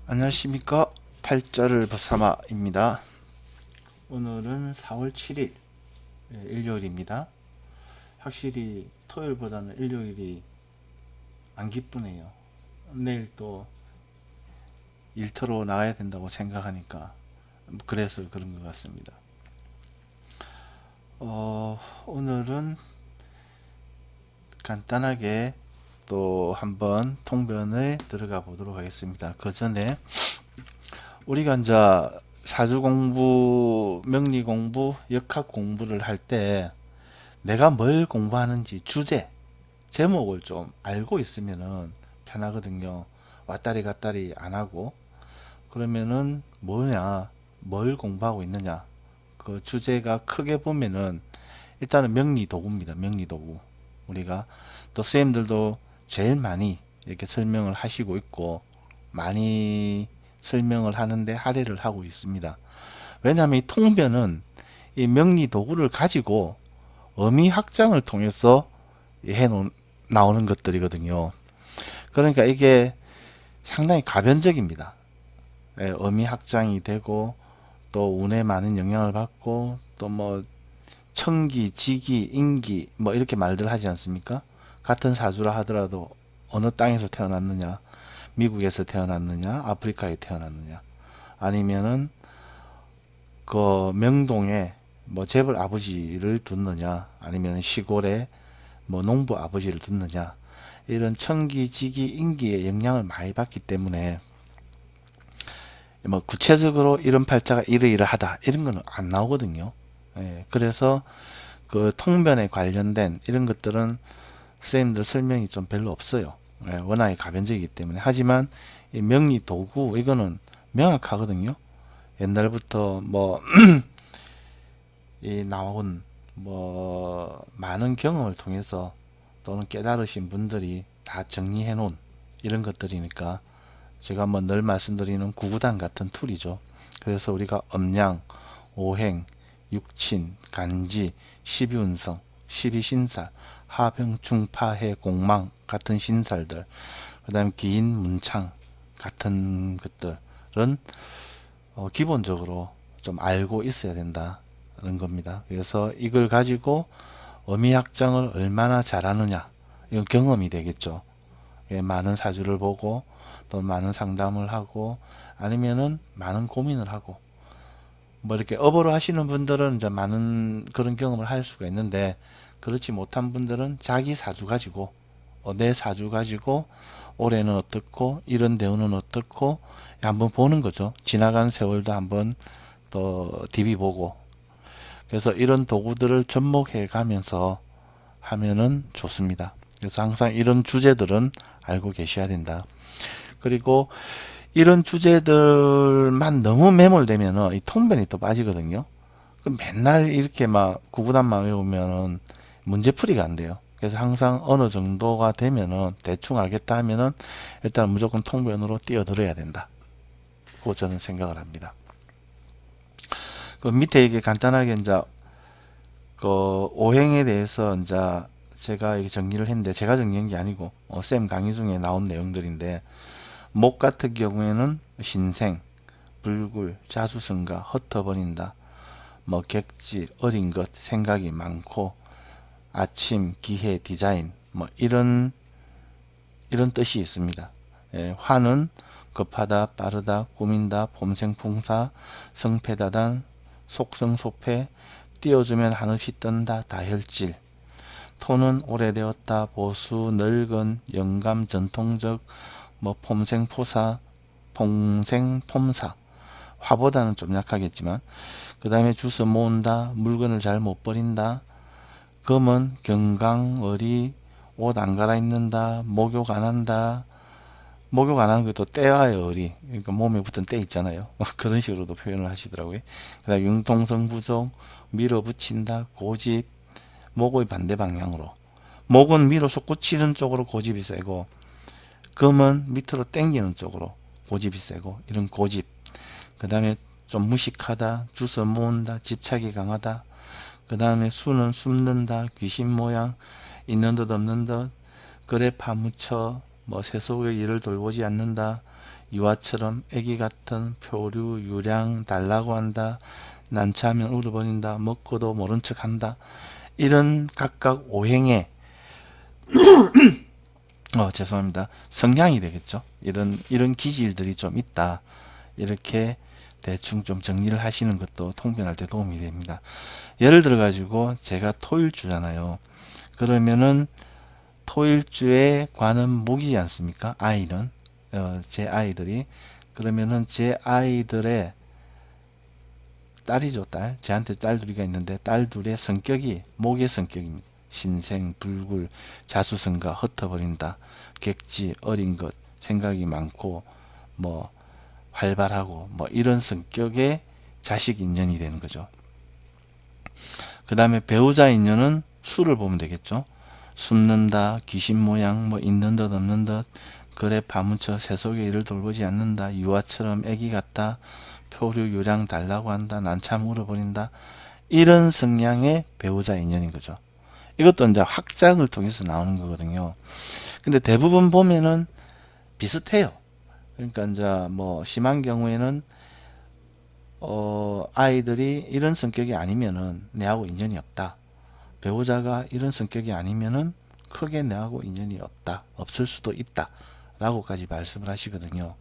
안녕하십니까. 팔자를 벗삼아입니다. 오늘은 4월 7일 일요일입니다. 확실히 토요일보다는 일요일이 안 기쁘네요. 내일 또 일터로 나가야 된다고 생각하니까 그래서 그런 것 같습니다. 오늘은 간단하게 또 한번 통변에 들어가 보도록 하겠습니다. 그 전에 우리가 이제 사주 공부, 명리 공부, 역학 공부를 할 때 내가 뭘 공부하는지 주제, 제목을 좀 알고 있으면은 편하거든요. 왔다리 갔다리 안 하고. 그러면은 뭐냐, 뭘 공부하고 있느냐. 그 주제가 크게 보면은 일단은 명리 도구입니다. 명리 도구. 우리가 또 선생님들도 제일 많이 이렇게 설명을 하시고 있고 많이 설명을 하는데 할애를 하고 있습니다. 왜냐하면 이 통변은 이 명리 도구를 가지고 어미 확장을 통해서 나오는 것들이거든요. 그러니까 이게 상당히 가변적입니다. 어미 확장이 되고 또 운에 많은 영향을 받고 또 뭐 천기, 지기, 인기 뭐 이렇게 말들 하지 않습니까? 같은 사주라 하더라도 어느 땅에서 태어났느냐, 미국에서 태어났느냐, 아프리카에 태어났느냐, 아니면은 그 명동에 뭐 재벌 아버지를 뒀느냐, 아니면 시골에 뭐 농부 아버지를 뒀느냐, 이런 천기, 지기, 인기의 영향을 많이 받기 때문에 뭐 구체적으로 이런 팔자가 이러이러하다 이런 거는 안 나오거든요. 그래서 그 통변에 관련된 이런 것들은 선생님들 설명이 좀 별로 없어요. 워낙에 가변적이기 때문에. 하지만 이 명리 도구 이거는 명확하거든요. 옛날부터 뭐 이 나온 뭐 많은 경험을 통해서 또는 깨달으신 분들이 다 정리해 놓은 이런 것들이니까 제가 뭐 늘 말씀드리는 구구단 같은 툴이죠. 그래서 우리가 음양, 오행, 육친, 간지, 십이운성, 십이신살, 하병충, 파해, 공망 같은 신살들, 그 다음 기인, 문창 같은 것들은 기본적으로 좀 알고 있어야 된다는 겁니다. 그래서 이걸 가지고 어미학장을 얼마나 잘하느냐, 이건 경험이 되겠죠. 많은 사주를 보고 또 많은 상담을 하고 아니면은 많은 고민을 하고 뭐 이렇게 업으로 하시는 분들은 이제 많은 그런 경험을 할 수가 있는데 그렇지 못한 분들은 자기 사주 가지고 내 사주 가지고 올해는 어떻고 이런 대우는 어떻고 한번 보는 거죠. 지나간 세월도 한번 또 DB 보고 그래서 이런 도구들을 접목해 가면서 하면은 좋습니다. 그래서 항상 이런 주제들은 알고 계셔야 된다. 그리고 이런 주제들만 너무 매몰되면은 이 통변이 또 빠지거든요. 맨날 이렇게 막 구구단만 외우면은 문제풀이가 안 돼요. 그래서 항상 어느 정도가 되면은 대충 알겠다 하면은 일단 무조건 통변으로 뛰어들어야 된다. 고 저는 생각을 합니다. 그 밑에 이게 간단하게 이제 그 오행에 대해서 이제 제가 이게 정리를 했는데 제가 정리한 게 아니고 쌤 강의 중에 나온 내용들인데 목 같은 경우에는 신생, 불굴, 자수성가, 흩어버린다, 뭐 객지, 어린 것, 생각이 많고 아침, 기회, 디자인 뭐 이런 뜻이 있습니다. 화는 급하다, 빠르다, 꾸민다, 봄생풍사, 성패다단, 속성소패, 띄워주면 한없이 뜬다, 다혈질. 토는 오래되었다, 보수, 늙은, 영감, 전통적, 뭐 폼생포사, 봉생폼사. 화보다는 좀 약하겠지만 그 다음에 주워 모은다, 물건을 잘 못 버린다, 금은 경강어리, 옷 안 갈아입는다, 목욕 안 한다. 목욕 안 하는 것도 때와의 어리, 그러니까 몸에 붙은 때 있잖아요. 그런 식으로도 표현을 하시더라고요. 그 다음에 융통성 부족, 밀어붙인다, 고집, 목의 반대 방향으로. 목은 위로 솟구치는 쪽으로 고집이 세고 금은 밑으로 당기는 쪽으로 고집이 세고 이런 고집. 그 다음에 좀 무식하다, 주워 모은다, 집착이 강하다. 그 다음에 수는 숨는다, 귀신 모양, 있는 듯 없는 듯, 그래 파묻혀, 뭐 세속의 일을 돌보지 않는다, 유아처럼 애기 같은 표류 유량 달라고 한다. 난처하면 울어버린다. 먹고도 모른 척한다. 이런 각각 오행의 죄송합니다. 성향이 되겠죠. 이런 기질들이 좀 있다. 이렇게 대충 좀 정리를 하시는 것도 통변할 때 도움이 됩니다. 예를 들어 가지고 제가 토일주잖아요. 그러면은 토일주에 관은 목이지 않습니까? 아이는 제 아이들이 그러면은 제 아이들의 딸이죠. 딸. 제한테 딸 둘이가 있는데 딸 둘의 성격이 목의 성격입니다. 신생, 불굴, 자수성가, 흩어버린다, 객지, 어린 것, 생각이 많고 뭐 활발하고 뭐 이런 성격의 자식 인연이 되는 거죠. 그 다음에 배우자 인연은 수를 보면 되겠죠. 숨는다, 귀신 모양, 뭐 있는 듯 없는 듯, 그래 파묻혀 세속의 일을 돌보지 않는다, 유아처럼 애기 같다, 표류 유량 달라고 한다, 난참 울어버린다. 이런 성향의 배우자 인연인 거죠. 이것도 이제 확장을 통해서 나오는 거거든요. 근데 대부분 보면은 비슷해요. 그러니까 이제 뭐 심한 경우에는 아이들이 이런 성격이 아니면은 내하고 인연이 없다. 배우자가 이런 성격이 아니면은 크게 내하고 인연이 없다. 없을 수도 있다. 라고까지 말씀을 하시거든요.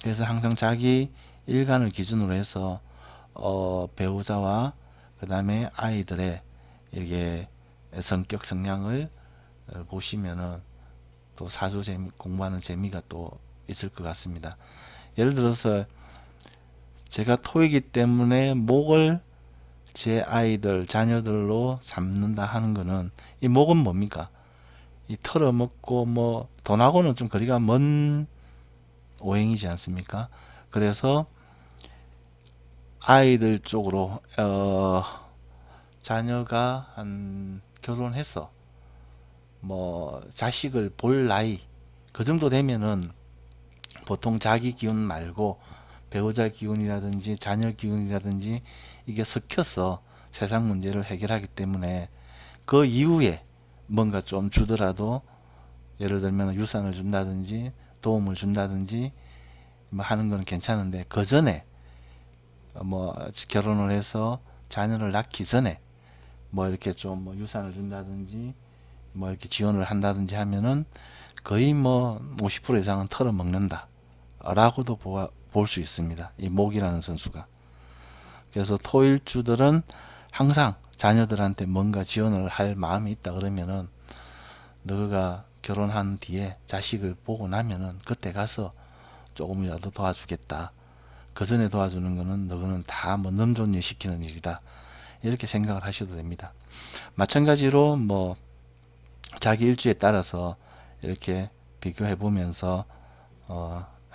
그래서 항상 자기 일간을 기준으로 해서 배우자와 그 다음에 아이들의 이게 성격 성향을 보시면은 또 사주 공부하는 재미가 또 있을 것 같습니다. 예를 들어서 제가 토이기 때문에 목을 제 아이들 자녀들로 삼는다 하는 거는 이 목은 뭡니까? 이 털어먹고 뭐 돈하고는 좀 거리가 먼 오행이지 않습니까? 그래서 아이들 쪽으로 자녀가 한 결혼해서 뭐 자식을 볼 나이 그 정도 되면은 보통 자기 기운 말고 배우자 기운이라든지 자녀 기운이라든지 이게 섞여서 세상 문제를 해결하기 때문에 그 이후에 뭔가 좀 주더라도 예를 들면 유산을 준다든지 도움을 준다든지 뭐 하는 건 괜찮은데 그 전에 뭐 결혼을 해서 자녀를 낳기 전에 뭐 이렇게 좀 뭐 유산을 준다든지 뭐 이렇게 지원을 한다든지 하면은 거의 뭐 50% 이상은 털어먹는다 라고도 볼 수 있습니다. 이 목이라는 선수가. 그래서 토일주들은 항상 자녀들한테 뭔가 지원을 할 마음이 있다 그러면은 너가 결혼한 뒤에 자식을 보고 나면은 그때 가서 조금이라도 도와주겠다. 그 전에 도와주는 거는 너는 다 뭐 넘존일 시키는 일이다. 이렇게 생각을 하셔도 됩니다. 마찬가지로 뭐 자기 일주에 따라서 이렇게 비교해 보면서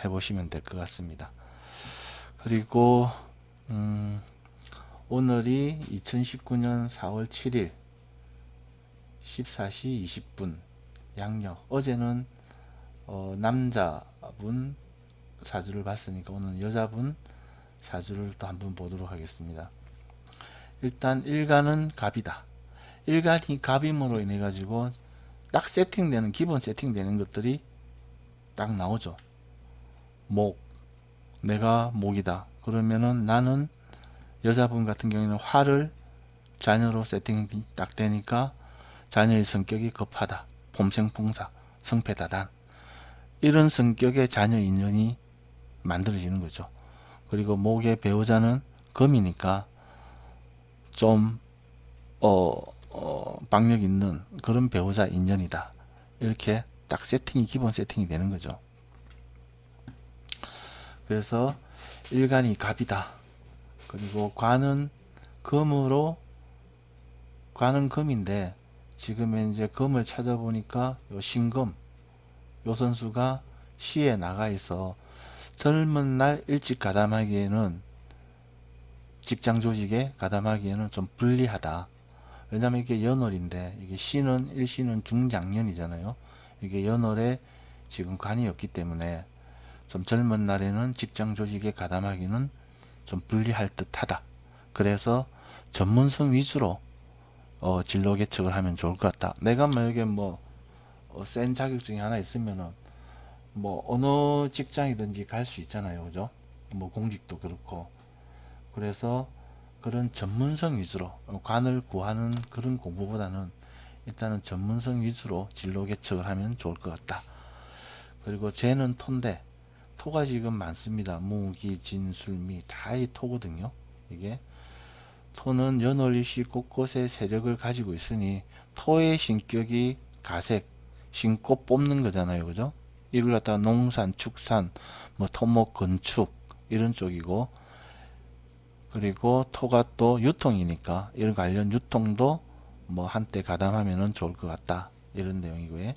해보시면 될 것 같습니다. 그리고 오늘이 2019년 4월 7일 14시 20분 양력. 어제는 남자분 사주를 봤으니까 오늘 여자분 사주를 또 한번 보도록 하겠습니다. 일단 일간은 갑이다. 일간이 갑임으로 인해 가지고 딱 세팅되는 기본 세팅되는 것들이 딱 나오죠. 목, 내가 목이다. 그러면은 나는 여자분 같은 경우에는 화를 자녀로 세팅이 딱 되니까 자녀의 성격이 급하다. 폼생풍사, 성패다단. 이런 성격의 자녀 인연이 만들어지는 거죠. 그리고 목의 배우자는 금이니까 좀 박력 있는 그런 배우자 인연이다. 이렇게 딱 세팅이 기본 세팅이 되는 거죠. 그래서 일간이 갑이다. 그리고 관은 금으로 관은 금인데 지금 이제 금을 찾아보니까 요 신금 요 선수가 시에 나가 있어 젊은 날 일찍 가담하기에는 직장 조직에 가담하기에는 좀 불리하다. 왜냐면 이게 연월인데 이게 시는 일시는 중장년이잖아요. 이게 연월에 지금 관이 없기 때문에 좀 젊은 날에는 직장 조직에 가담하기는 좀 불리할 듯하다. 그래서 전문성 위주로 진로 개척을 하면 좋을 것 같다. 내가 만약에 뭐 센 자격증이 하나 있으면은 뭐 어느 직장이든지 갈 수 있잖아요. 그죠? 뭐 공직도 그렇고. 그래서 그런 전문성 위주로 관을 구하는 그런 공부보다는 일단은 전문성 위주로 진로 개척을 하면 좋을 것 같다. 그리고 재는 토인데 토가 지금 많습니다. 무기, 진, 술, 미 다 이 토거든요. 이게 토는 연월일시 곳곳에 세력을 가지고 있으니 토의 신격이 가색, 신고 뽑는 거잖아요. 그죠? 이걸 갖다가 농산, 축산, 뭐 토목, 건축 이런 쪽이고, 그리고 토가 또 유통이니까 이런 관련 유통도 뭐 한때 가담하면은 좋을 것 같다. 이런 내용이고요.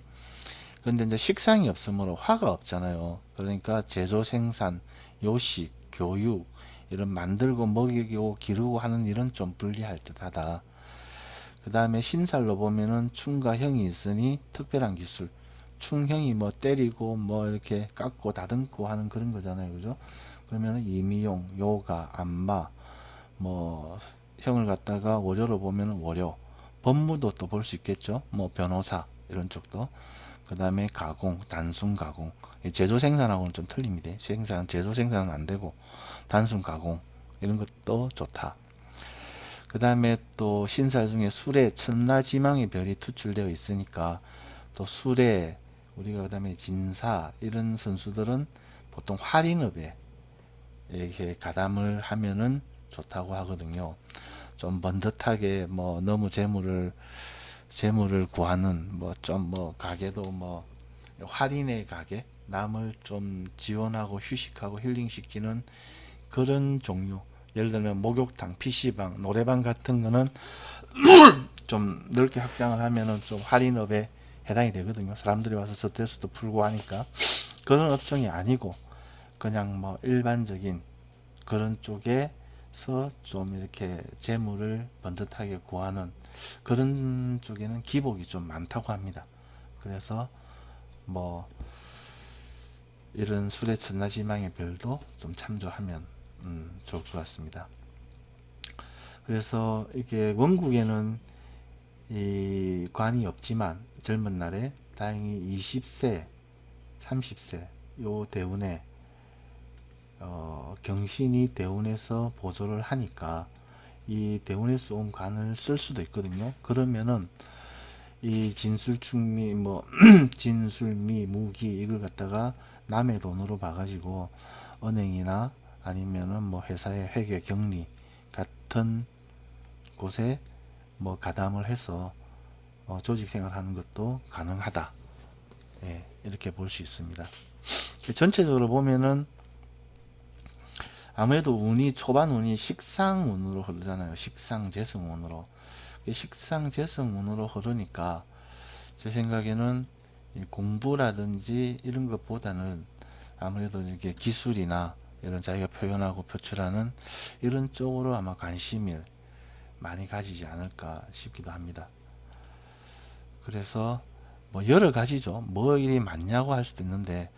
그런데 이제 식상이 없으므로 화가 없잖아요. 그러니까 제조 생산, 요식, 교육 이런 만들고 먹이고 기르고 하는 일은 좀 불리할 듯하다. 그 다음에 신살로 보면은 충과 형이 있으니 특별한 기술. 충형이 뭐 때리고 뭐 이렇게 깎고 다듬고 하는 그런 거잖아요. 그죠? 그러면은 이미용, 요가, 안마, 뭐 형을 갖다가 월요로 보면은 월요, 법무도 또 볼 수 있겠죠. 뭐 변호사 이런 쪽도. 그 다음에 가공, 단순 가공. 제조 생산하고는 좀 틀립니다. 제조 생산은 안 되고 단순 가공 이런 것도 좋다. 그 다음에 또 신살 중에 술에 천라지망의 별이 투출되어 있으니까 또 술에 우리가 그 다음에 진사 이런 선수들은 보통 할인업에 이렇게 가담을 하면은 좋다고 하거든요. 좀 번듯하게 뭐 너무 재물을 구하는 뭐 좀 뭐 가게도 뭐 할인의 가게, 남을 좀 지원하고 휴식하고 힐링시키는 그런 종류. 예를 들면 목욕탕, PC방, 노래방 같은 거는 좀 넓게 확장을 하면은 좀 할인업에 해당이 되거든요. 사람들이 와서 스트레스도 풀고 하니까. 그런 업종이 아니고 그냥 뭐 일반적인 그런 쪽에서 좀 이렇게 재물을 번듯하게 구하는 그런 쪽에는 기복이 좀 많다고 합니다. 그래서 뭐 이런 술의 천하지망의 별도 좀 참조하면 좋을 것 같습니다. 그래서 이게 원국에는 이 관이 없지만 젊은 날에 다행히 20세, 30세 요 대운에 경신이 대운에서 보조를 하니까 이 대운에서 온 관을 쓸 수도 있거든요. 그러면은 이 진술충미 뭐 진술미 무기 이걸 갖다가 남의 돈으로 봐가지고 은행이나 아니면은 뭐 회사의 회계 격리 같은 곳에 뭐 가담을 해서 조직 생활하는 것도 가능하다. 예, 이렇게 볼 수 있습니다. 전체적으로 보면은 아무래도 운이 초반 운이 식상운으로 흐르잖아요. 식상재성운으로. 식상재성운으로 흐르니까 제 생각에는 공부라든지 이런 것보다는 아무래도 이게 기술이나 이런 자기가 표현하고 표출하는 이런 쪽으로 아마 관심을 많이 가지지 않을까 싶기도 합니다. 그래서 뭐 여러 가지죠. 뭐 일이 많냐고 할 수도 있는데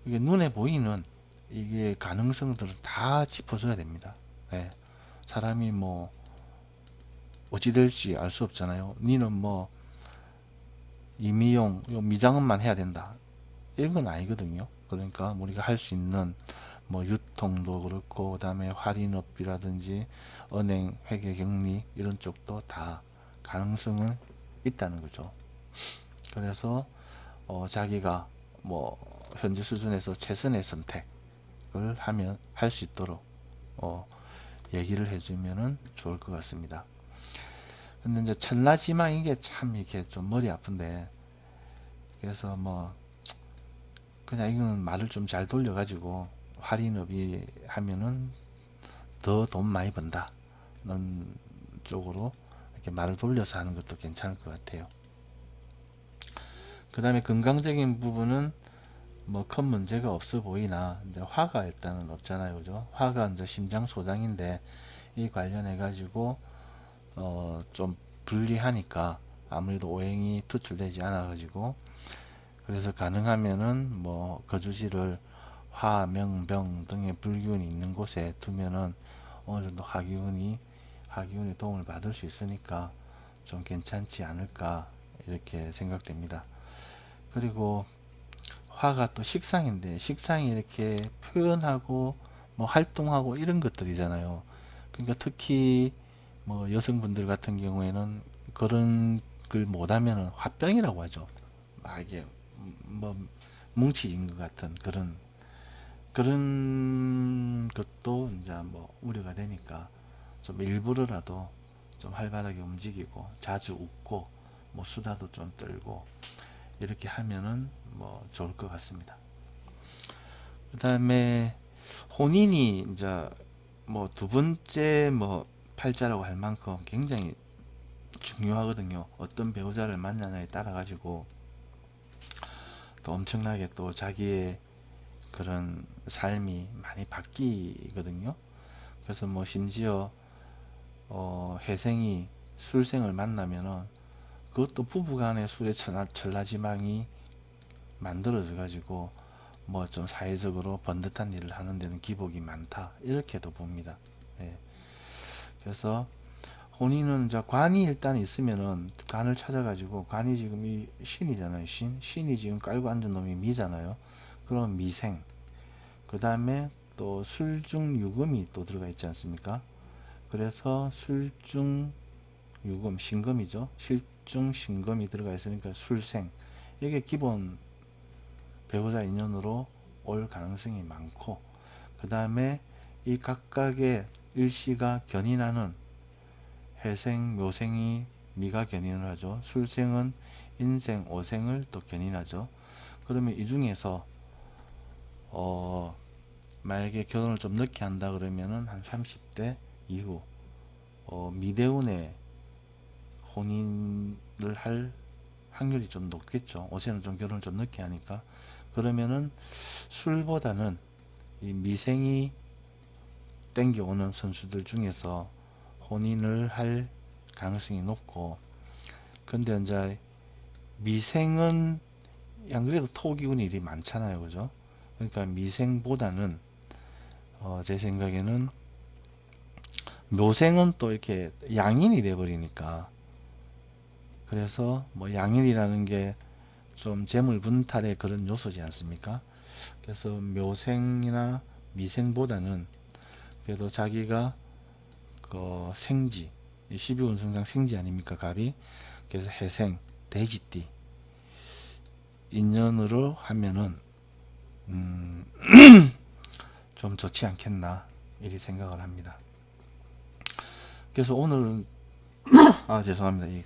이게 눈에 보이는 이게 가능성들을 다 짚어줘야 됩니다. 예. 사람이 뭐 어찌 될지 알 수 없잖아요. 니는 뭐 임의용 미장원만 해야 된다. 이런 건 아니거든요. 그러니까 우리가 할 수 있는 뭐 유통도 그렇고 그다음에 할인업이라든지 은행 회계 격리 이런 쪽도 다 가능성은 있다는 거죠. 그래서 자기가 뭐 현재 수준에서 최선의 선택을 하면 할 수 있도록 얘기를 해주면은 좋을 것 같습니다. 근데 이제 천라지망 이게 참 이게 좀 머리 아픈데 그래서 뭐 그냥 이거는 말을 좀 잘 돌려가지고 할인업이 하면은 더 돈 많이 번다는 쪽으로 이렇게 말을 돌려서 하는 것도 괜찮을 것 같아요. 그 다음에 건강적인 부분은 뭐 큰 문제가 없어 보이나 이제 화가 일단은 없잖아요. 그죠? 화가 이제 심장 소장인데 이 관련해 가지고 좀 불리하니까 아무래도 오행이 투출되지 않아 가지고 그래서 가능하면은 뭐 거주지를 화, 명, 병 등의 불기운이 있는 곳에 두면은 어느 정도 하기운이 도움을 받을 수 있으니까 좀 괜찮지 않을까 이렇게 생각됩니다. 그리고 화가 또 식상인데 식상이 이렇게 표현하고 뭐 활동하고 이런 것들이잖아요. 그러니까 특히 뭐 여성분들 같은 경우에는 그런 걸 못하면 화병이라고 하죠. 막 이게 뭐 뭉치진 것 같은 그런 것도 이제 뭐 우려가 되니까 좀 일부러라도 좀 활발하게 움직이고 자주 웃고 뭐 수다도 좀 떨고 이렇게 하면은 뭐 좋을 것 같습니다. 그 다음에 혼인이 이제 뭐 두 번째 뭐 팔자라고 할 만큼 굉장히 중요하거든요. 어떤 배우자를 만나냐에 따라 가지고 또 엄청나게 또 자기의 그런 삶이 많이 바뀌거든요. 그래서 뭐 심지어 회생이 술생을 만나면은 그것도 부부간의 술의 천하지망이 만들어져 가지고 뭐 좀 사회적으로 번듯한 일을 하는 데는 기복이 많다 이렇게도 봅니다. 예. 그래서 혼인은 이제 관이 일단 있으면은 관을 찾아가지고 관이 지금 이 신이잖아요. 신이 지금 깔고 앉은 놈이 미잖아요. 그럼 미생. 그 다음에 또 술중유금이 또 들어가 있지 않습니까? 그래서 술중유금 신금이죠. 실중신금이 들어가 있으니까 술생. 이게 기본 배우자 인연으로 올 가능성이 많고, 그 다음에 이 각각의 일시가 견인하는 해생, 묘생이 미가 견인을 하죠. 술생은 인생, 오생을 또 견인하죠. 그러면 이 중에서 만약에 결혼을 좀 늦게 한다 그러면은 한 30대 이후 미대운의 혼인을 할 확률이 좀 높겠죠. 요새는 좀 결혼을 좀 늦게 하니까. 그러면은 술보다는 이 미생이 땡겨오는 선수들 중에서 혼인을 할 가능성이 높고, 근데 이제 미생은 안 그래도 토기운이 일이 많잖아요. 그죠? 그러니까 미생보다는 제 생각에는 묘생은 또 이렇게 양인이 돼 버리니까, 그래서 뭐 양인이라는 게 좀 재물 분탈의 그런 요소지 않습니까? 그래서 묘생이나 미생보다는 그래도 자기가 그 생지, 12운성상 생지 아닙니까? 갑이. 그래서 해생, 돼지띠 인연으로 하면은 좀 좋지 않겠나 이렇게 생각을 합니다. 그래서 오늘은 죄송합니다. 이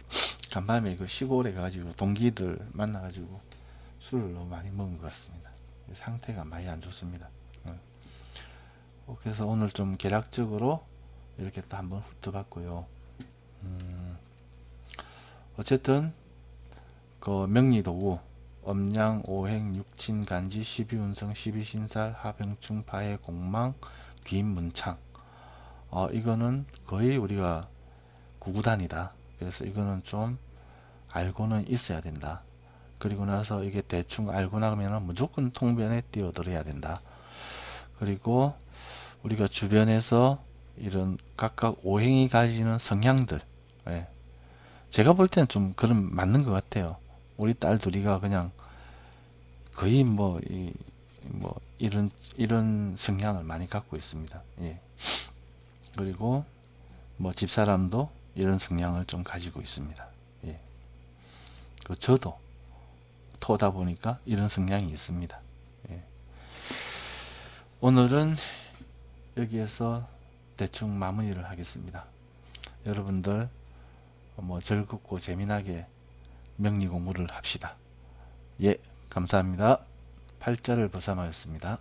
간밤에 그 시골에 가가지고 동기들 만나가지고 술을 너무 많이 먹은 것 같습니다. 상태가 많이 안 좋습니다. 그래서 오늘 좀 계략적으로 이렇게 또 한번 훑어봤고요. 어쨌든 그 명리도구 엄양 오행 육친 간지 12운성 12신살 하병충 파해 공망 귀인문창 이거는 거의 우리가 구구단이다. 그래서 이거는 좀 알고는 있어야 된다. 그리고 나서 이게 대충 알고 나가면 무조건 통변에 뛰어들어야 된다. 그리고 우리가 주변에서 이런 각각 오행이 가지는 성향들, 예. 제가 볼 때는 좀 그런 맞는 것 같아요. 우리 딸 둘이가 그냥 거의 뭐 이런 성향을 많이 갖고 있습니다. 예. 그리고 뭐 집사람도 이런 성향을 좀 가지고 있습니다. 예. 그 저도 토다 보니까 이런 성향이 있습니다. 예. 오늘은 여기에서 대충 마무리를 하겠습니다. 여러분들 뭐 즐겁고 재미나게 명리 공부를 합시다. 예, 감사합니다. 팔자를 벗삼하였습니다.